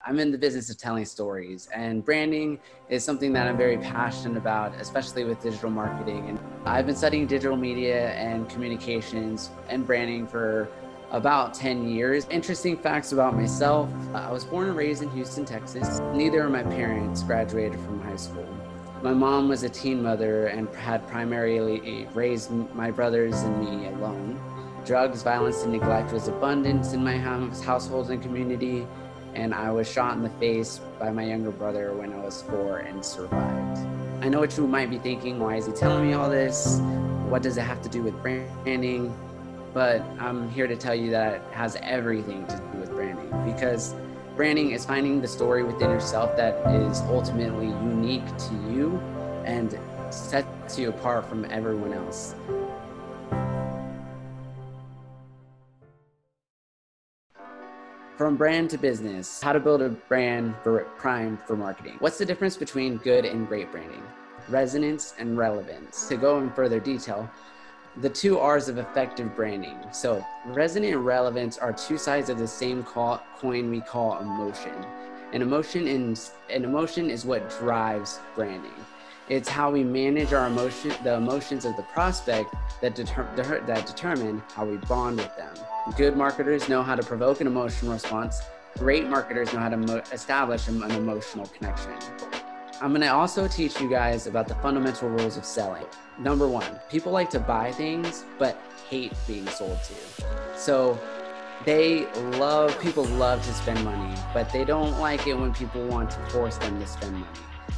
I'm in the business of telling stories, and branding is something that I'm very passionate about, especially with digital marketing. And I've been studying digital media and communications and branding for about 10 years. Interesting facts about myself. I was born and raised in Houston, Texas. Neither of my parents graduated from high school. My mom was a teen mother and had primarily raised my brothers and me alone. Drugs, violence, and neglect was abundant in my household and community, and I was shot in the face by my younger brother when I was 4 and survived. I know what you might be thinking, why is he telling me all this? What does it have to do with branding? But I'm here to tell you that it has everything to do with branding, because branding is finding the story within yourself that is ultimately unique to you and sets you apart from everyone else. From brand to business, how to build a brand primed for marketing. What's the difference between good and great branding? Resonance and relevance. To go in further detail, the two R's of effective branding. So resonant and relevance are two sides of the same coin we call emotion. And emotion is what drives branding. It's how we manage our the emotions of the prospect that determine how we bond with them. Good marketers know how to provoke an emotional response. Great marketers know how to establish an emotional connection. I'm going to also teach you guys about the fundamental rules of selling. Number one, people like to buy things, but hate being sold to. So people love to spend money, but they don't like it when people want to force them to spend money.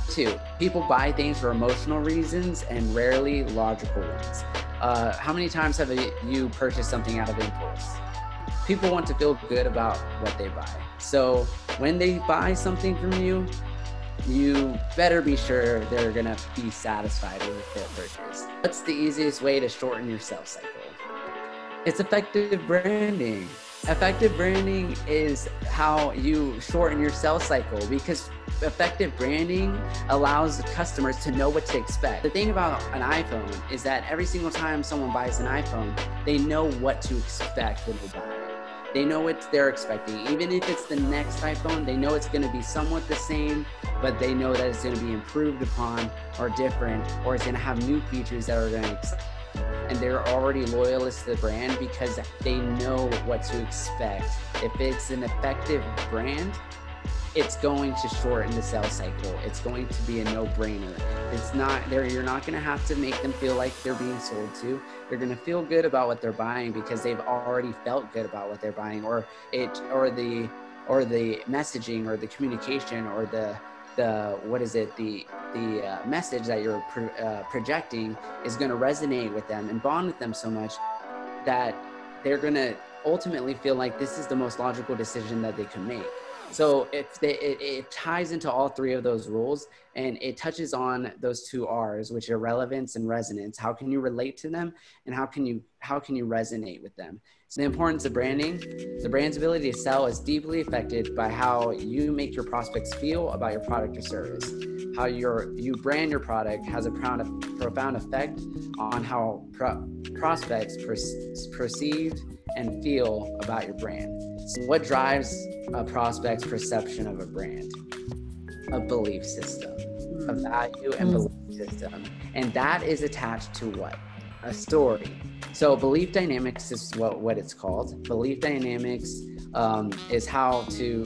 2, people buy things for emotional reasons and rarely logical ones. How many times have you purchased something out of impulse? People want to feel good about what they buy. So when they buy something from you, you better be sure they're gonna be satisfied with their purchase. What's the easiest way to shorten your sales cycle? It's effective branding. Effective branding is how you shorten your sales cycle, because effective branding allows the customers to know what to expect. The thing about an iPhone is that every single time someone buys an iPhone, they know what to expect when they buy it. They know what they're expecting. Even if it's the next iPhone, they know it's going to be somewhat the same, but they know that it's going to be improved upon or different, or it's going to have new features that are going to excite. And they're already loyalists to the brand because they know what to expect. If it's an effective brand, it's going to shorten the sales cycle. It's going to be a no-brainer. You're not going to have to make them feel like they're being sold to. They're going to feel good about what they're buying because they've already felt good about what they're buying, or the messaging or the communication or the message that you're projecting is going to resonate with them and bond with them so much that they're going to ultimately feel like this is the most logical decision that they can make. So it ties into all three of those rules, and it touches on those two R's, which are relevance and resonance. How can you relate to them, and how can you resonate with them? So the importance of branding. The brand's ability to sell is deeply affected by how you make your prospects feel about your product or service. How you brand your product has a profound effect on how prospects perceive and feel about your brand. So what drives a prospect's perception of a brand? A belief system, a value and belief system. And that is attached to what? A story. So belief dynamics is what it's called. Belief dynamics is how to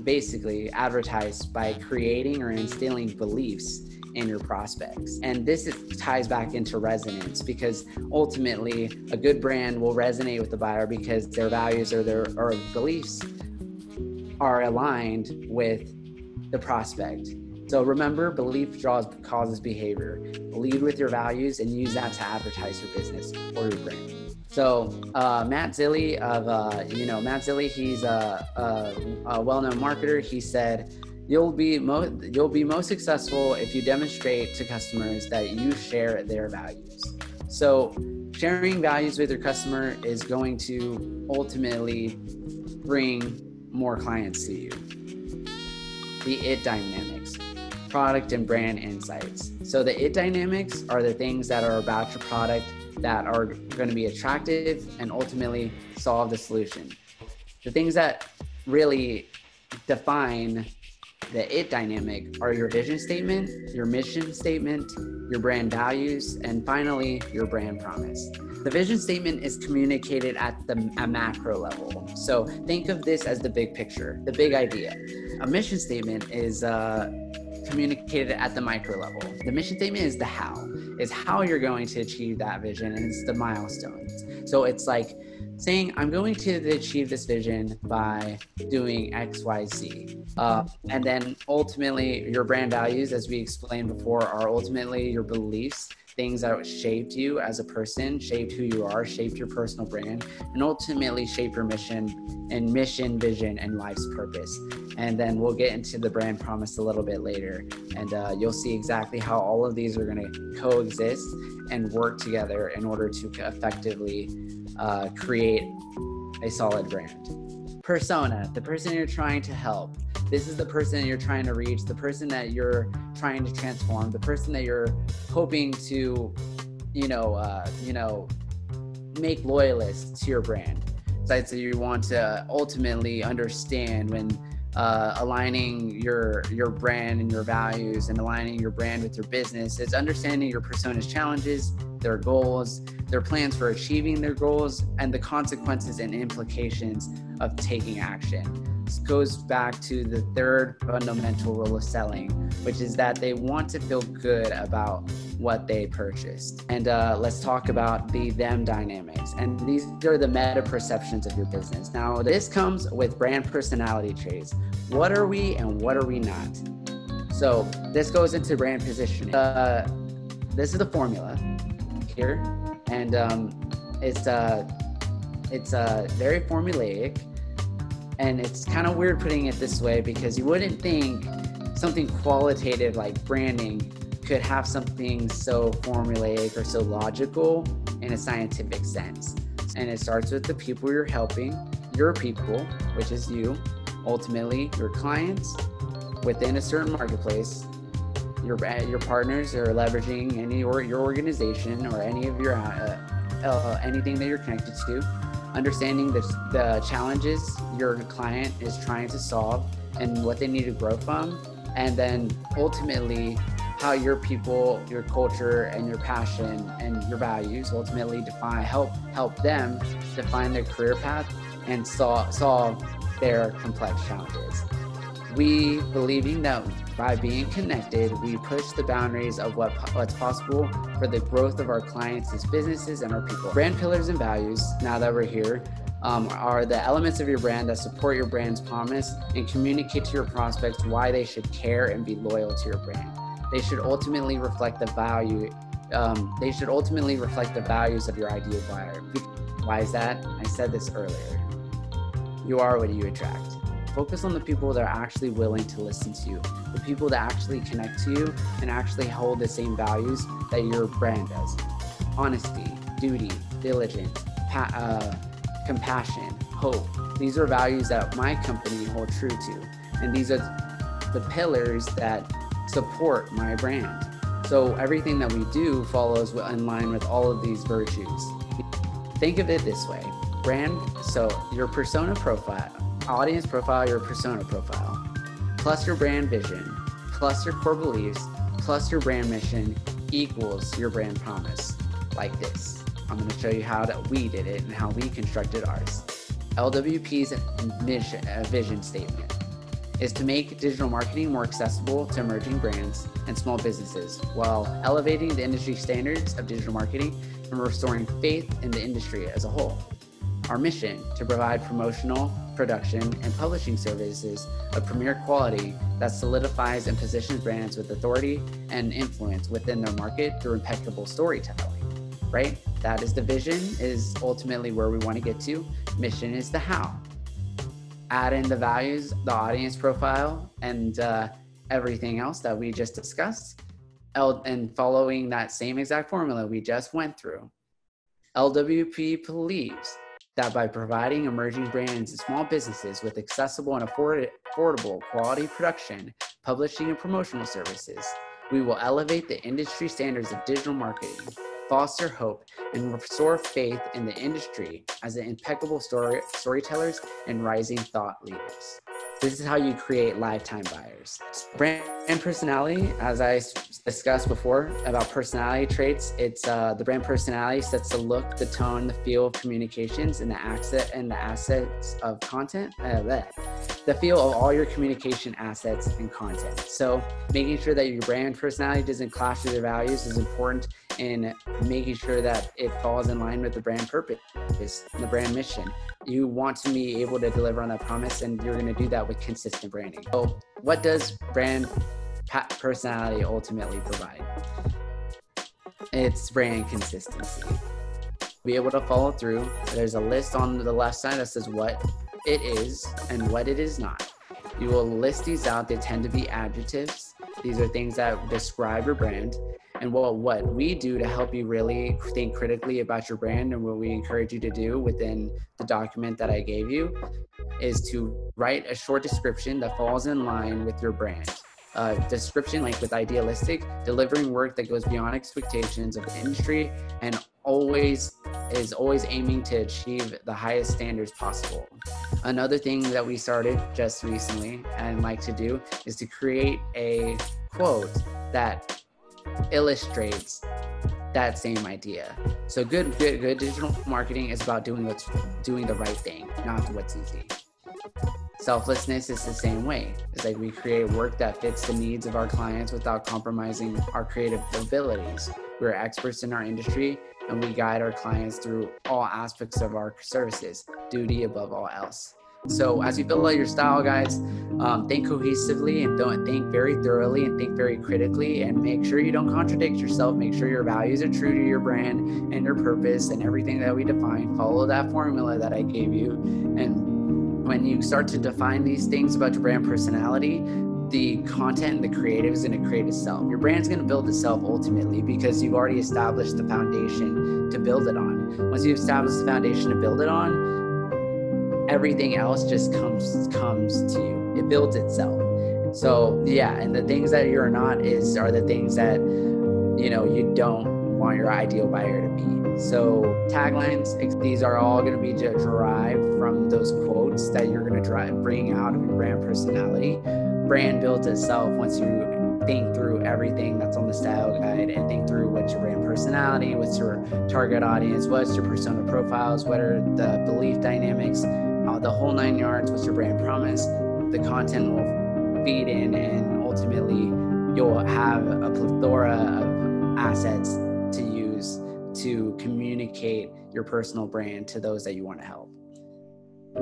basically advertise by creating or instilling beliefs in your prospects. And this ties back into resonance, because ultimately a good brand will resonate with the buyer because their values or their beliefs are aligned with the prospect. So remember, belief causes behavior. Lead with your values and use that to advertise your business or your brand. So Matt Zilli he's a well-known marketer. He said, You'll be most successful if you demonstrate to customers that you share their values. So sharing values with your customer is going to ultimately bring more clients to you. The IT dynamics, product and brand insights. So the IT dynamics are the things that are about your product that are going to be attractive and ultimately solve the solution. The things that really define the it dynamic are your vision statement, your mission statement, your brand values, and finally, your brand promise. The vision statement is communicated at a macro level. So think of this as the big picture, the big idea. A mission statement is communicated at the micro level. The mission statement is the how. It's how you're going to achieve that vision, and it's the milestones. So it's like saying, I'm going to achieve this vision by doing X, Y, Z. And then ultimately your brand values, as we explained before, are ultimately your beliefs, things that shaped you as a person, shaped who you are, shaped your personal brand, and ultimately shape your mission, vision, and life's purpose. And then we'll get into the brand promise a little bit later. And you'll see exactly how all of these are going to coexist and work together in order to effectively create a solid brand. Persona, the person you're trying to help. This is the person you're trying to reach, the person that you're trying to transform, the person that you're hoping to, make loyalists to your brand. So you want to ultimately understand when aligning your brand and your values and aligning your brand with your business. It's understanding your persona's challenges, their goals, their plans for achieving their goals, and the consequences and implications of taking action. This goes back to the third fundamental rule of selling, which is that they want to feel good about what they purchased. And let's talk about the them dynamics. And these are the meta perceptions of your business. Now, this comes with brand personality traits. What are we and what are we not? So this goes into brand positioning. This is the formula here, and it's very formulaic, and it's kind of weird putting it this way because you wouldn't think something qualitative like branding could have something so formulaic or so logical in a scientific sense. And it starts with the people you're helping, your people, which is you, ultimately your clients within a certain marketplace, your partners are leveraging your organization or any of your anything that you're connected to, understanding the challenges your client is trying to solve and what they need to grow from, and then ultimately how your people, your culture, and your passion and your values ultimately help them define their career path and solve their complex challenges. We believing that by being connected, we push the boundaries of what's possible for the growth of our clients' businesses and our people. Brand pillars and values, now that we're here, are the elements of your brand that support your brand's promise and communicate to your prospects why they should care and be loyal to your brand. They should ultimately reflect the value. They should ultimately reflect the values of your ideal buyer. Why is that? I said this earlier. You are what you attract. Focus on the people that are actually willing to listen to you, the people that actually connect to you and actually hold the same values that your brand does. Honesty, duty, diligence, compassion, hope. These are values that my company hold true to. And these are the pillars that support my brand. So everything that we do follows in line with all of these virtues. Think of it this way. Brand, so your persona profile, audience profile, your persona profile, plus your brand vision, plus your core beliefs, plus your brand mission equals your brand promise, like this. I'm going to show you how we did it and how we constructed ours. LWP's vision statement is to make digital marketing more accessible to emerging brands and small businesses while elevating the industry standards of digital marketing and restoring faith in the industry as a whole. Our mission to provide promotional, production, and publishing services of premier quality that solidifies and positions brands with authority and influence within their market through impeccable storytelling, right? That is the vision, is ultimately where we want to get to. Mission is the how. Add in the values, the audience profile, and everything else that we just discussed. And following that same exact formula we just went through, LWP believes that by providing emerging brands and small businesses with accessible and affordable quality production, publishing, and promotional services, we will elevate the industry standards of digital marketing, foster hope, and restore faith in the industry as impeccable storytellers and rising thought leaders. This is how you create lifetime buyers. Brand personality, as I discussed before about personality traits, it's the brand personality sets the look, the tone, the feel of communications, and the assets of content. The feel of all your communication assets and content. So making sure that your brand personality doesn't clash with your values is important in making sure that it falls in line with the brand purpose, the brand mission. You want to be able to deliver on that promise, and you're going to do that with consistent branding. So what does brand personality ultimately provide? It's brand consistency. Be able to follow through. There's a list on the left side that says what it is and what it is not. You will list these out. They tend to be adjectives. These are things that describe your brand. And what we do to help you really think critically about your brand, and what we encourage you to do within the document that I gave you, is to write a short description that falls in line with your brand. Description like with idealistic, delivering work that goes beyond expectations of the industry, and always aiming to achieve the highest standards possible. Another thing that we started just recently and like to do is to create a quote that illustrates that same idea. So good digital marketing is about doing the right thing, not what's easy. Selflessness is the same way. It's like we create work that fits the needs of our clients without compromising our creative abilities. We're experts in our industry, and we guide our clients through all aspects of our services, duty above all else. So as you fill out your style guides, think cohesively and don't think very thoroughly and think very critically, and make sure you don't contradict yourself. Make sure your values are true to your brand and your purpose and everything that we define. Follow that formula that I gave you. And when you start to define these things about your brand personality, the content and the creative is going to create itself. Your brand's going to build itself ultimately, because you've already established the foundation to build it on. Once you establish the foundation to build it on, everything else just comes to you. It builds itself. So yeah, and the things that you're not are the things that you don't want your ideal buyer to be. So taglines, these are all going to be derived from those quotes that you're going to bring out of your brand personality. Brand builds itself once you think through everything that's on the style guide and think through what's your brand personality, what's your target audience, what's your persona profiles, what are the belief dynamics, the whole 9 yards, what's your brand promise. The content will feed in, and ultimately you'll have a plethora of assets to use to communicate your personal brand to those that you want to help.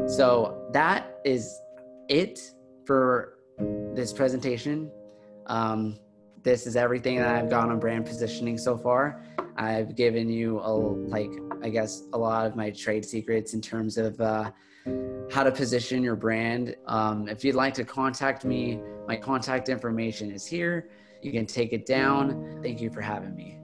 So that is it for this presentation. This is everything that I've got on brand positioning so far. I've given you a lot of my trade secrets in terms of how to position your brand. If you'd like to contact me, my contact information is here. You can take it down. Thank you for having me.